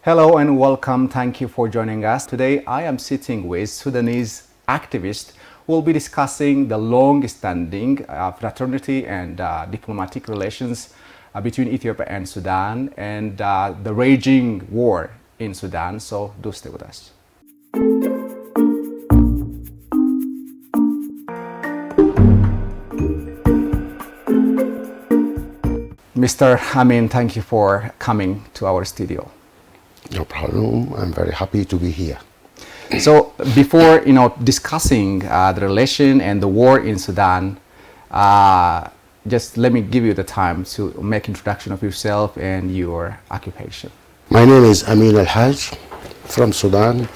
Hello and welcome. Thank you for joining us. Today I am sitting with Sudanese activists who will be discussing the long-standing fraternity and diplomatic relations between Ethiopia and Sudan and the raging war in Sudan. So do stay with us. Mr. Amin, thank you for coming to our studio. No problem. I'm very happy to be here. So before discussing the relation and the war in Sudan, just let me give you the time to make introduction of yourself and your occupation. My name is Amin Al-Haj from Sudan,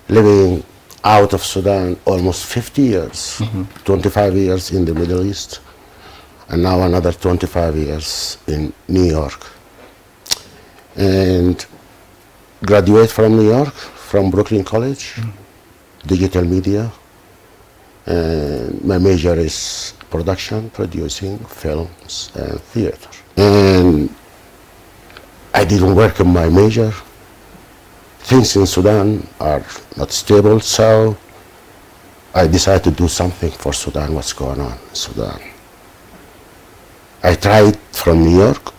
living out of Sudan almost 50 years, 25 years in the Middle East, and now another 25 years in New York. And graduate from New York, from Brooklyn College, digital media. And my major is production, producing, films, and theater. And I didn't work in my major. Things in Sudan are not stable, so I decided to do something for Sudan, what's going on in Sudan. I tried from New York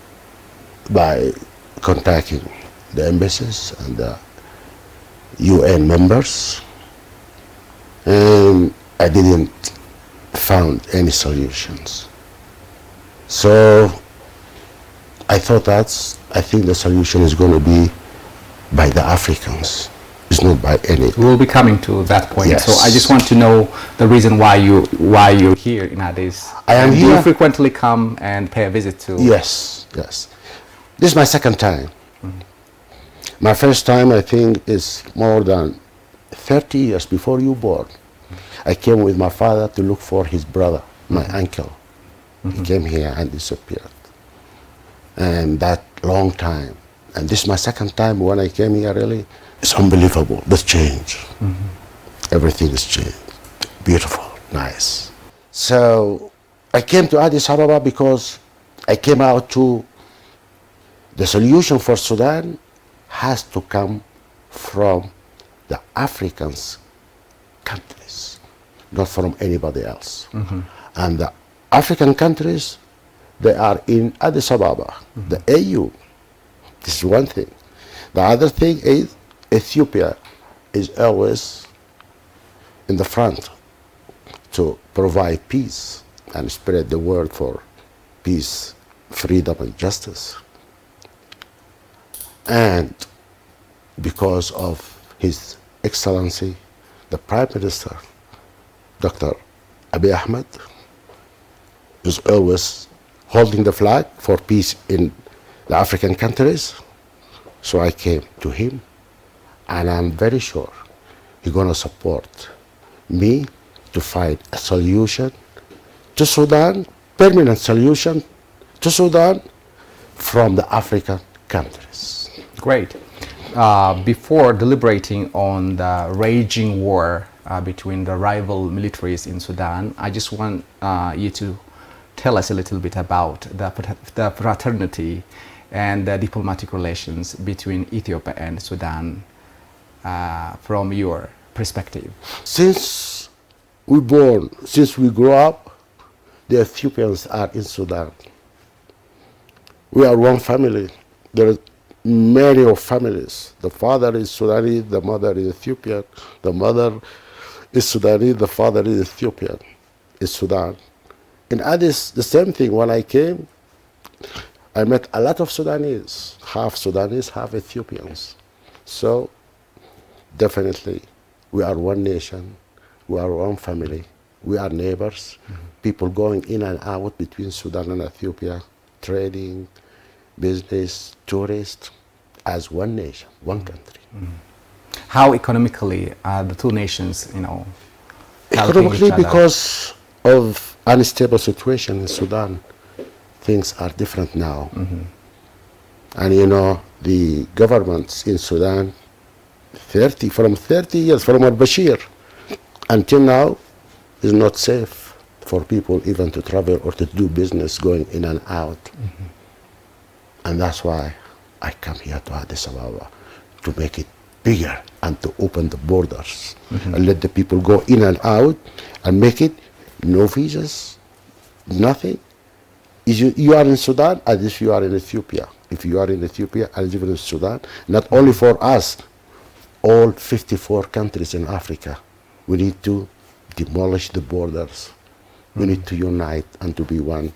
by contacting the embassies and the UN members, and I didn't found any solutions. So I thought I think the solution is going to be by the Africans. It's not by any. We'll be coming to that point. Yes. So I just want to know the reason why you're here in Addis. I am Do here. you frequently come and pay a visit to? Yes. This is my second time. My first time, I think, is more than 30 years before you born. I came with my father to look for his brother, my uncle. He came here and disappeared. And that long time. And this is my second time when I came here, really. It's unbelievable, the change. Everything is changed. Beautiful, nice. So I came to Addis Ababa because I came out to the solution for Sudan has to come from the African countries, not from anybody else. And the African countries, they are in Addis Ababa, the AU. This is one thing. The other thing is Ethiopia is always in the front to provide peace and spread the word for peace, freedom, and justice. And because of His Excellency, the Prime Minister, Dr. Abiy Ahmed, is always holding the flag for peace in the African countries. So I came to him, and I'm very sure he's going to support me to find a solution to Sudan, permanent solution to Sudan from the African countries. Great. Before deliberating on the raging war between the rival militaries in Sudan, I just want you to tell us a little bit about the fraternity and the diplomatic relations between Ethiopia and Sudan from your perspective. Since we grew up, the Ethiopians are in Sudan. We are one family. There are many of families. The father is Sudanese, the mother is Ethiopian. The mother is Sudanese, the father is Ethiopian, is Sudan. In Addis, the same thing. When I came, I met a lot of Sudanese, half Ethiopians. So definitely we are one nation, we are one family, we are neighbors, people going in and out between Sudan and Ethiopia, trading, business, tourists, as one nation, one country. How economically are the two nations, helping Economically, each other? because of unstable situation in Sudan, things are different now. And the governments in Sudan, from 30 years, from al-Bashir until now, is not safe for people even to travel or to do business going in and out. And that's why I come here to Addis Ababa to make it bigger and to open the borders and let the people go in and out and make it no visas, nothing. You are in Sudan as if you are in Ethiopia. If you are in Ethiopia as if you are in Sudan, not only for us, all 54 countries in Africa, we need to demolish the borders. We need to unite and to be one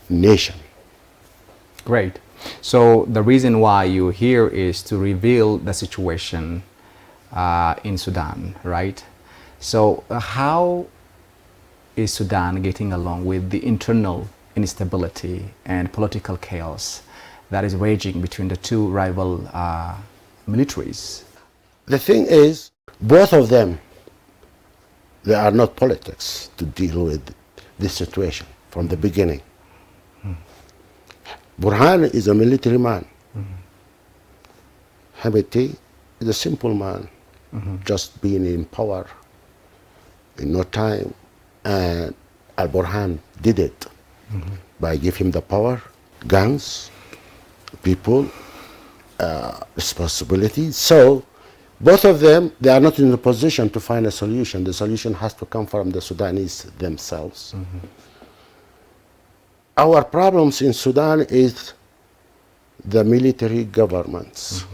nation. Great. So the reason why you're here is to reveal the situation in Sudan, right? So how is Sudan getting along with the internal instability and political chaos that is raging between the two rival militaries? The thing is, both of them, they are not politics to deal with this situation from the beginning. Burhan is a military man. Hamiti is a simple man, just being in power in no time. And Al-Burhan did it by giving him the power, guns, people, responsibility. So both of them, they are not in a position to find a solution. The solution has to come from the Sudanese themselves. Our problems in Sudan is the military governments.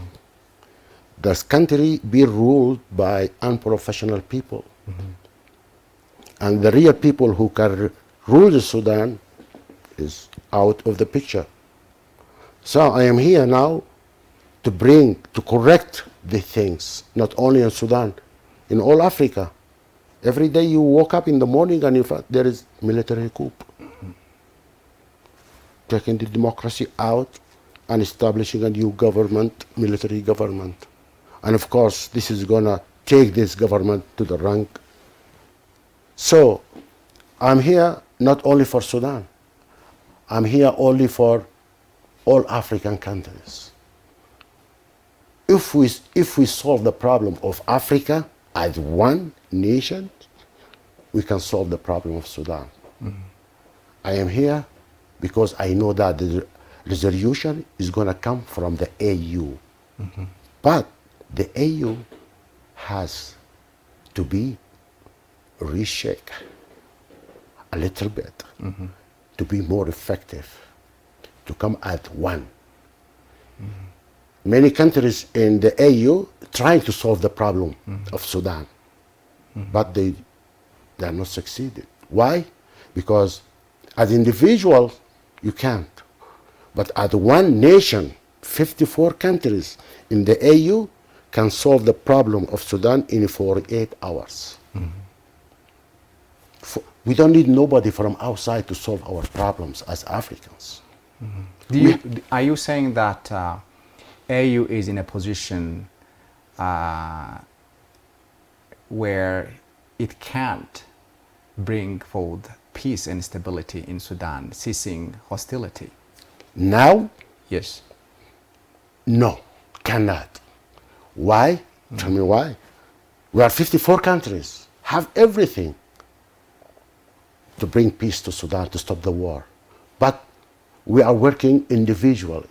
This country be ruled by unprofessional people. And the real people who can rule the Sudan is out of the picture. So I am here now to correct the things, not only in Sudan, in all Africa. Every day you wake up in the morning and in fact there is military coup. Taking the democracy out and establishing a new government, military government. And of course, this is gonna take this government to the rank. So, I'm here not only for Sudan. I'm here only for all African countries. If we solve the problem of Africa as one nation, we can solve the problem of Sudan. I am here because I know that the resolution is going to come from the AU. But the AU has to be reshaped a little bit to be more effective, to come at one. Many countries in the AU trying to solve the problem of Sudan, but they are not succeeded. Why? Because as individuals, you can't. But as one nation, 54 countries in the AU can solve the problem of Sudan in 48 hours. We don't need nobody from outside to solve our problems as Africans. Are you saying that AU is in a position where it can't bring forth peace and stability in Sudan, ceasing hostility? Now? Yes. No, cannot. Why? Tell me why. We are 54 countries, have everything to bring peace to Sudan, to stop the war. But we are working individually.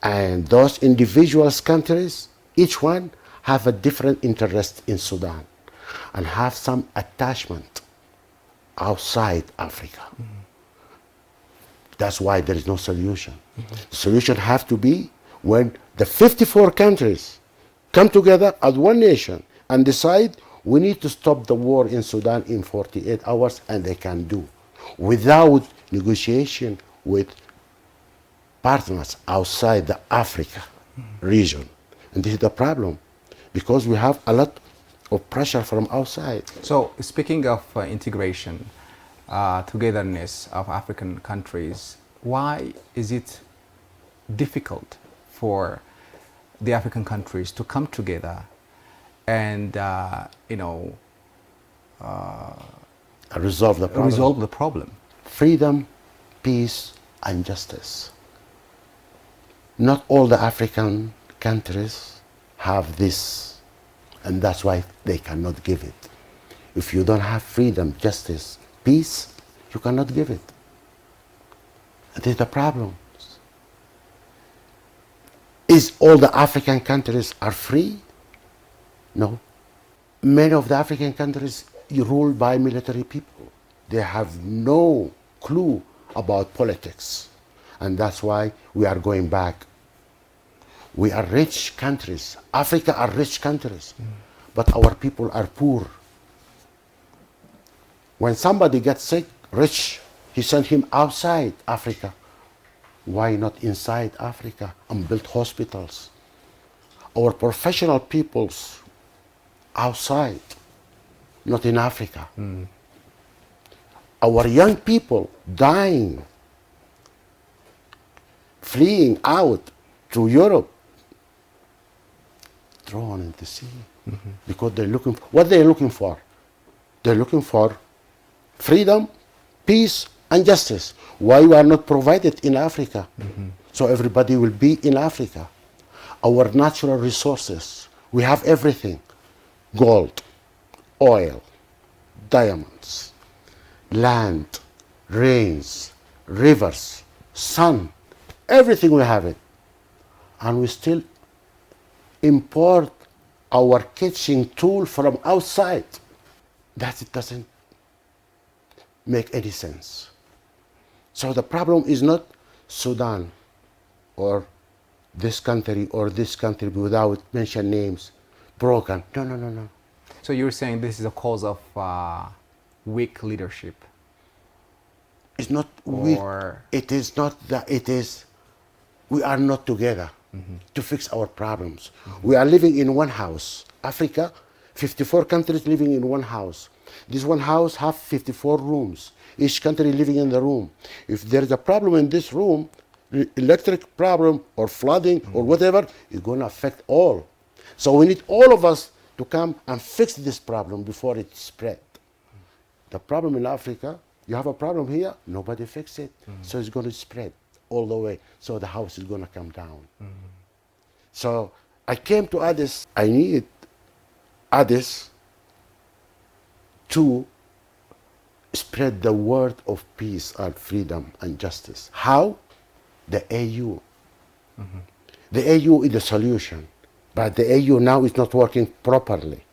And those individuals countries, each one have a different interest in Sudan and have some attachment outside Africa. That's why there is no solution. The solution has to be when the 54 countries come together as one nation and decide we need to stop the war in Sudan in 48 hours, and they can do, without negotiation with partners outside the Africa region. And this is the problem, because we have a lot of pressure from outside. So speaking of integration, togetherness of African countries, why is it difficult for the African countries to come together and resolve the problem? Resolve the problem. Freedom, peace, and justice. Not all the African countries have this, and that's why they cannot give it. If you don't have freedom, justice, peace, you cannot give it. That is the problem. Is all the African countries are free? No. Many of the African countries are ruled by military people. They have no clue about politics. And that's why we are going back. We are rich countries. Africa are rich countries. But our people are poor. When somebody gets sick, rich, he sent him outside Africa. Why not inside Africa and build hospitals? Our professional peoples outside, not in Africa. Our young people dying, fleeing out to Europe, thrown in the sea. Because they're looking for, what they're looking for? They're looking for freedom, peace, and justice. Why we are not provided in Africa? So everybody will be in Africa. Our natural resources, we have everything. Gold, oil, diamonds, land, rains, rivers, sun, everything we have it. And we still import our kitchen tool from outside. That it doesn't make any sense. So the problem is not Sudan or this country without mention names, broken. No, no, no, no. So you're saying this is a cause of weak leadership? It's not weak. Or It is not that. It is, we are not together to fix our problems. We are living in one house. Africa, 54 countries living in one house. This one house have 54 rooms. Each country living in the room. If there is a problem in this room, electric problem or flooding or whatever, it's going to affect all. So we need all of us to come and fix this problem before it spread. The problem in Africa, you have a problem here, nobody fix it. So it's going to spread all the way. So the house is going to come down. So I came to Addis. I need Addis to spread the word of peace and freedom and justice. How? The AU. The AU is the solution. But the AU now is not working properly.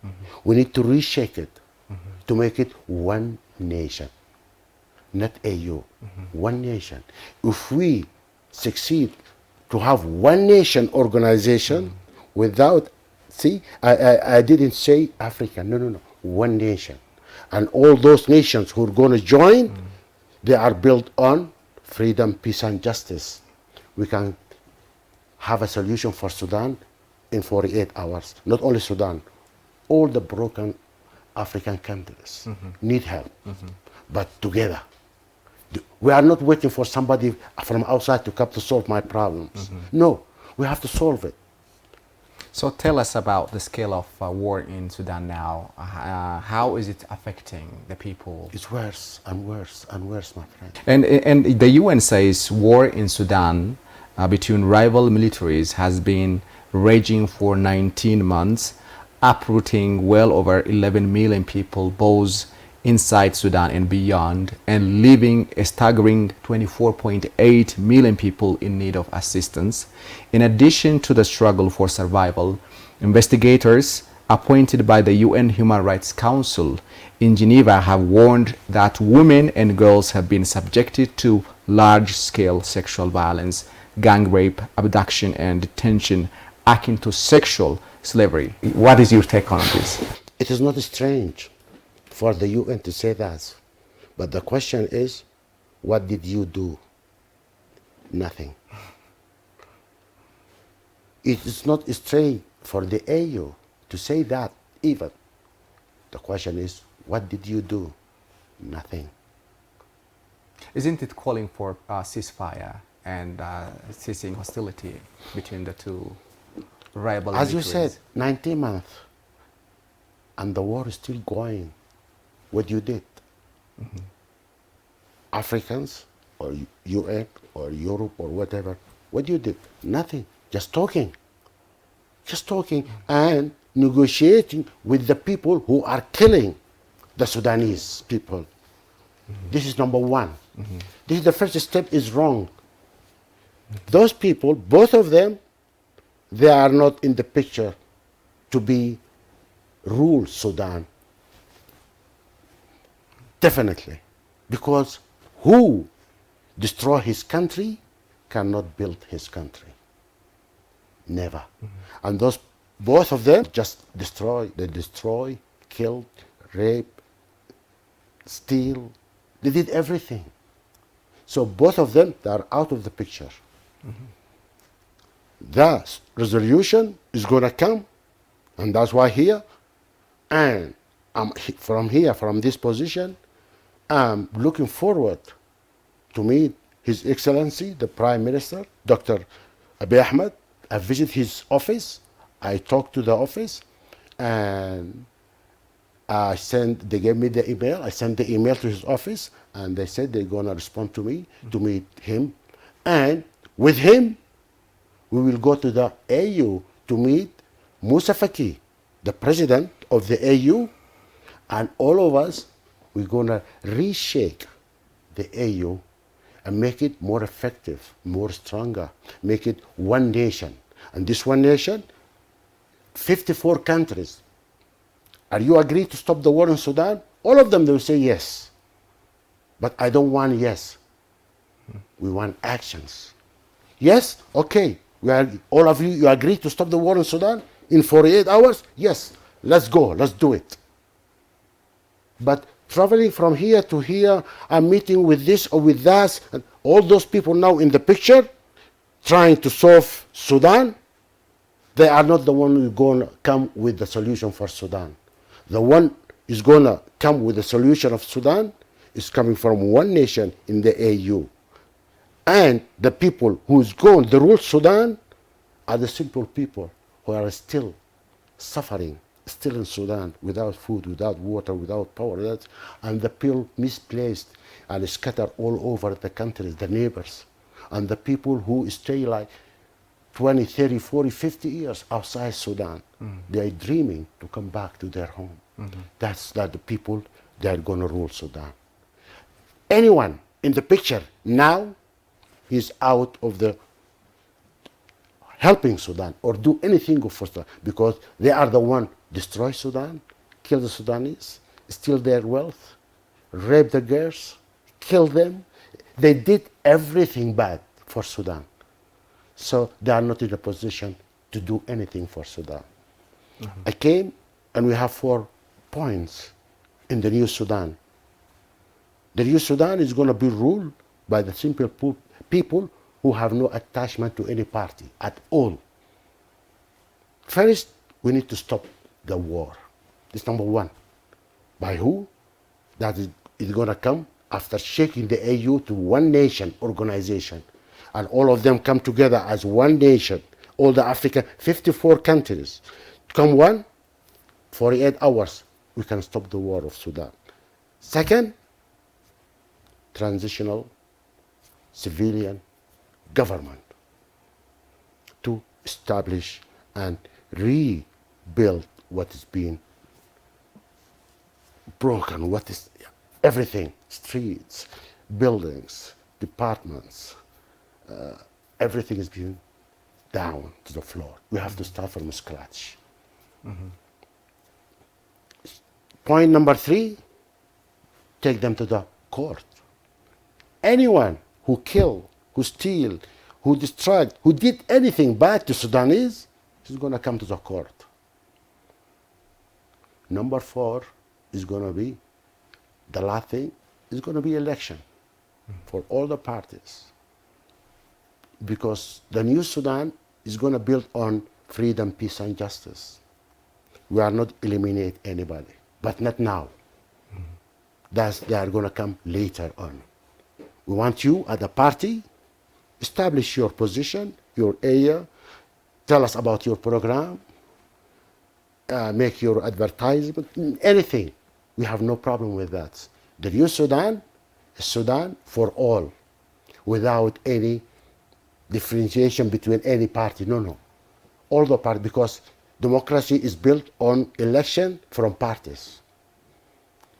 We need to reshake it to make it one nation. Not AU, one nation. If we succeed to have one nation organization without, see, I didn't say Africa, no, no, no, one nation. And all those nations who are going to join, they are built on freedom, peace, and justice. We can have a solution for Sudan in 48 hours. Not only Sudan, all the broken African countries need help, but together. We are not waiting for somebody from outside to come to solve my problems. No, we have to solve it. So tell us about the scale of war in Sudan now. How is it affecting the people? It's worse and worse and worse, my friend. And the UN says war in Sudan between rival militaries has been raging for 19 months, uprooting well over 11 million people, both inside Sudan and beyond, and leaving a staggering 24.8 million people in need of assistance. In addition to the struggle for survival, investigators appointed by the UN Human Rights Council in Geneva have warned that women and girls have been subjected to large-scale sexual violence, gang rape, abduction, and detention, akin to sexual slavery. What is your take on this? It is not strange for the UN to say that. But the question is, what did you do? Nothing. It is not strange for the AU to say that even. The question is, what did you do? Nothing. Isn't it calling for a ceasefire and ceasing hostility between the two rival As you militaries? said, 19 months, and the war is still going. What you did? Africans or UN or Europe or whatever, what you did? Nothing. Just talking. Just talking and negotiating with the people who are killing the Sudanese people. This is number one. This is the first step is wrong. Those people, both of them, they are not in the picture to be rule Sudan. Definitely. Because who destroy his country cannot build his country. Never. And those, both of them just destroy. They destroy, killed, rape, steal. They did everything. So both of them, they are out of the picture. The resolution is going to come, and that's why here, and from here, from this position, I'm looking forward to meet His Excellency, the Prime Minister, Dr. Abiy Ahmed. I visit his office. I talk to the office, and they gave me the email. I sent the email to his office, and they said they're going to respond to me to meet him. And with him, we will go to the AU to meet Musa Faki, the president of the AU, and all of us, we're going to reshake the AU and make it more effective, more stronger, make it one nation. And this one nation, 54 countries. Are you agree to stop the war in Sudan? All of them, they will say yes. But I don't want yes. We want actions. Yes? Okay. All of you agree to stop the war in Sudan in 48 hours? Yes. Let's go. Let's do it. But traveling from here to here, I'm meeting with this or with that, and all those people now in the picture trying to solve Sudan, they are not the one who's going to come with the solution for Sudan. The one is going to come with the solution of Sudan is coming from one nation in the AU. And the people who's going to rule Sudan are the simple people who are still suffering, still in Sudan, without food, without water, without power, and the people misplaced and scattered all over the countries, the neighbors, and the people who stay like 20, 30, 40, 50 years outside Sudan. They are dreaming to come back to their home. That's the people that are going to rule Sudan. Anyone in the picture now is out of the helping Sudan or do anything for Sudan, because they are the one destroy Sudan, kill the Sudanese, steal their wealth, rape the girls, kill them. They did everything bad for Sudan. So they are not in a position to do anything for Sudan. I came, and we have 4 points in the new Sudan. The new Sudan is going to be ruled by the simple people who have no attachment to any party at all. First, we need to stop the war. This is number 1. By who? That is going to come after shaking the AU to one nation organization. And all of them come together as one nation. All the African, 54 countries. Come one, 48 hours, we can stop the war of Sudan. Second, transitional civilian government to establish and rebuild what is being broken, what is everything, streets, buildings, departments, everything is being down to the floor. We have to start from scratch. Point number 3, take them to the court. Anyone who killed, who steal, who destroyed, who did anything bad to Sudanese, is going to come to the court. Number 4 is going to be, the last thing, is going to be election for all the parties. Because the new Sudan is going to build on freedom, peace, and justice. We are not eliminate anybody, but not now. They are going to come later on. We want you at the party, establish your position, your area, tell us about your program, make your advertisement, anything. We have no problem with that. The new Sudan is Sudan for all, without any differentiation between any party. No. All the parties, because democracy is built on election from parties.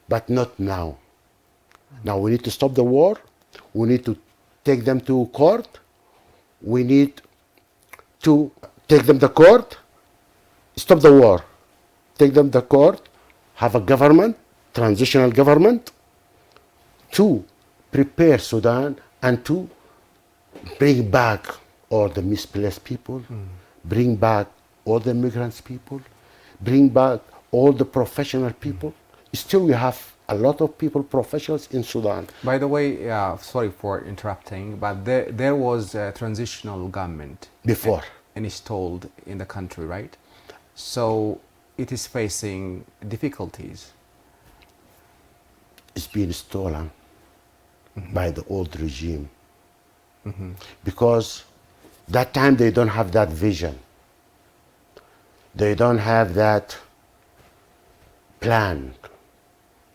But not now. Now we need to stop the war. We need to take them to court. We need to take them to court, stop the war, take them to court, have a government, transitional government, to prepare Sudan and to bring back all the misplaced people, bring back all the migrants people, bring back all the professional people. Still we have a lot of people, professionals in Sudan. By the way, sorry for interrupting, but there was a transitional government Before. installed in the country, right? So it is facing difficulties. It's been stolen by the old regime. Because that time they don't have that vision. They don't have that plan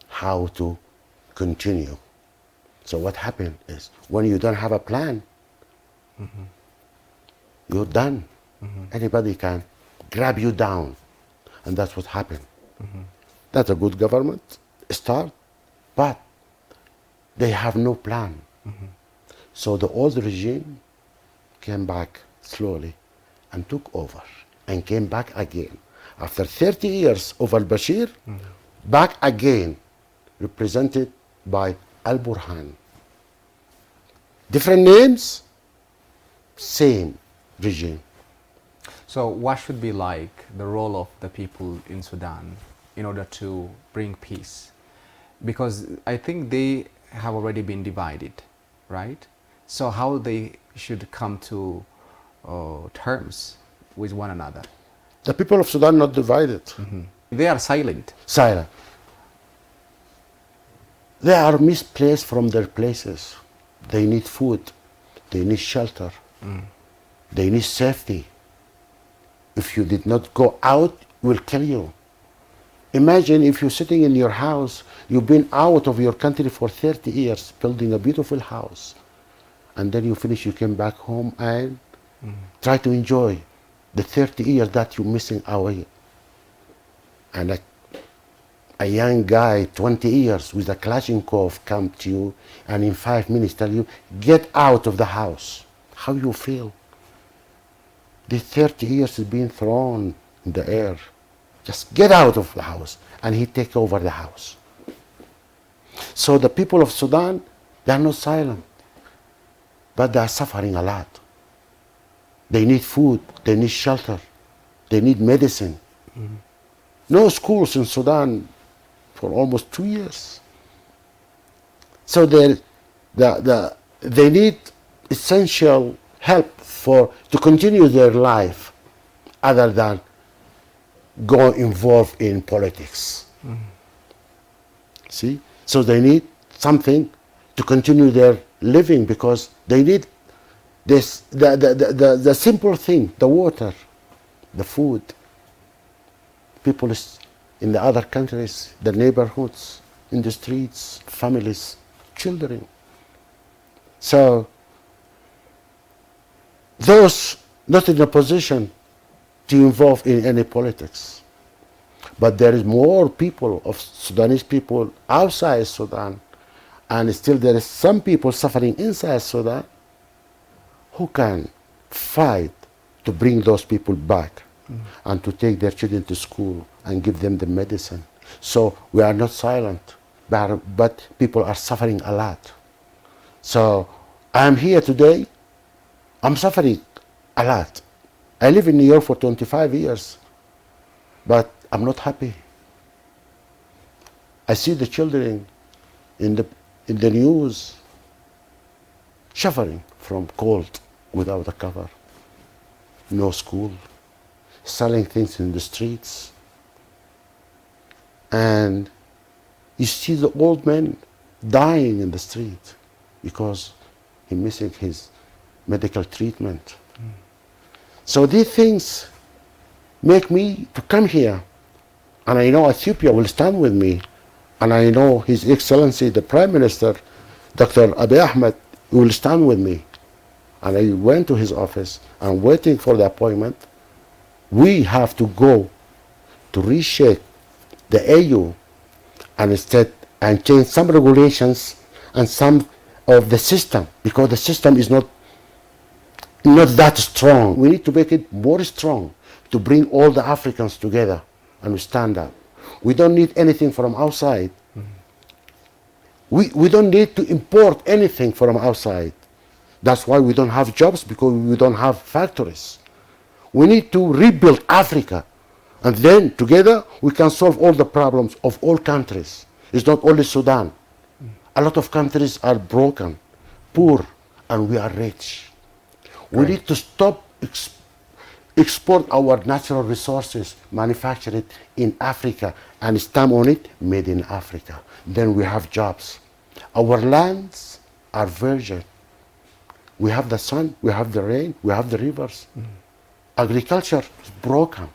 how to continue. So what happened is when you don't have a plan, you're done. Anybody can grab you down. And that's what happened. That's a good government start, but they have no plan. So the old regime came back slowly and took over and came back again. After 30 years of al-Bashir, back again, represented by al-Burhan. Different names, same regime. So what should be like the role of the people in Sudan in order to bring peace? Because I think they have already been divided, right? So how they should come to terms with one another? The people of Sudan not divided. They are silent. Silent. They are misplaced from their places. They need food. They need shelter. They need safety. If you did not go out, we'll kill you. Imagine if you're sitting in your house, you've been out of your country for 30 years, building a beautiful house, and then you finish, you came back home and try to enjoy the 30 years that you're missing away. And a young guy, 20 years, with a Kalashnikov come to you and in 5 minutes tell you, get out of the house. How you feel? The 30 years is being thrown in the air. Just get out of the house. And he take over the house. So the people of Sudan, they are not silent, but they are suffering a lot. They need food, they need shelter, they need medicine. No schools in Sudan for almost 2 years. So they need essential help to continue their life other than go involved in politics. See? So they need something to continue their living because they need this, the simple thing, the water, the food. People in the other countries, the neighborhoods, in the streets, families, children. So those not in a position to involve in any politics. But there is more people of Sudanese people outside Sudan, and still there is some people suffering inside Sudan who can fight to bring those people back and to take their children to school and give them the medicine. So we are not silent, but people are suffering a lot. So I am here today, I'm suffering a lot. I live in New York for 25 years, but I'm not happy. I see the children in the news suffering from cold without a cover, no school, selling things in the streets. And you see the old man dying in the street because he's missing his medical treatment. So these things make me to come here. And I know Ethiopia will stand with me. And I know His Excellency, the Prime Minister, Dr. Abiy Ahmed, will stand with me. And I went to his office and waiting for the appointment. We have to go to reshape the AU and change some regulations and some of the system, because the system is not not that strong. We need to make it more strong to bring all the Africans together and we stand up. We don't need anything from outside. We don't need to import anything from outside. That's why we don't have jobs, because we don't have factories. We need to rebuild Africa, and then together we can solve all the problems of all countries. It's not only Sudan. A lot of countries are broken, poor, and we are rich. We need to stop export our natural resources, manufacture it in Africa, and stamp on it, made in Africa. Then we have jobs. Our lands are virgin. We have the sun, we have the rain, we have the rivers. Agriculture is broken.